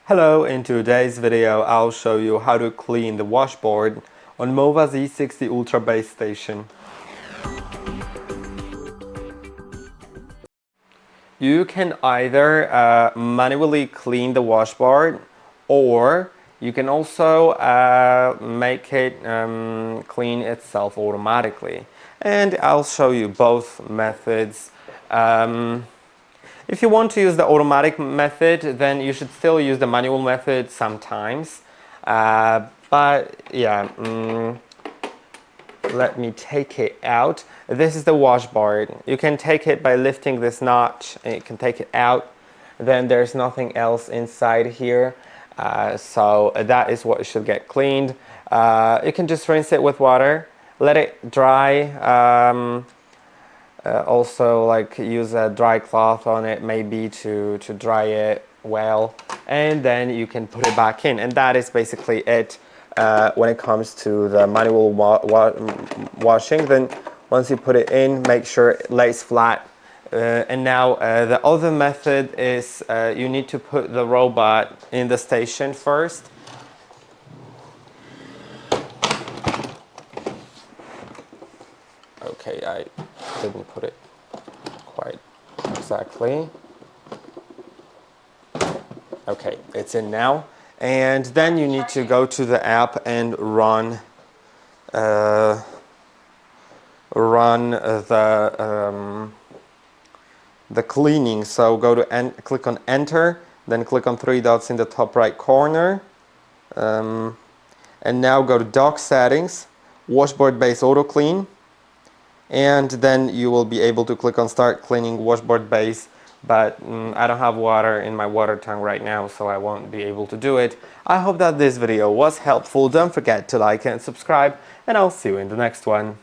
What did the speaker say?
Hello, in today's video I'll show you how to clean the washboard on MOVA Z60 Ultra base station. You can either manually clean the washboard, or you can also make it clean itself automatically. And I'll show you both methods. If you want to use the automatic method, then you should still use the manual method sometimes. But yeah, let me take it out. This is the washboard. You can take it by lifting this notch, and you can take it out. Then there's nothing else inside here. So that is what should get cleaned. You can just rinse it with water, let it dry. Also, like, use a dry cloth on it maybe to dry it well, and then you can put it back in, and that is basically it when it comes to the manual washing. Then once you put it in, make sure it lays flat. And now the other method is you need to put the robot in the station first. Okay, I didn't put it quite exactly. Okay, it's in now. And then you need to go to the app and run the cleaning. So go to click on Enter, then click on three dots in the top right corner, and now go to Dock Settings, Washboard Base Auto Clean. And then you will be able to click on Start Cleaning Washboard Base, but I don't have water in my water tank right now, so I won't be able to do it. I hope that this video was helpful. Don't forget to like and subscribe, and I'll see you in the next one.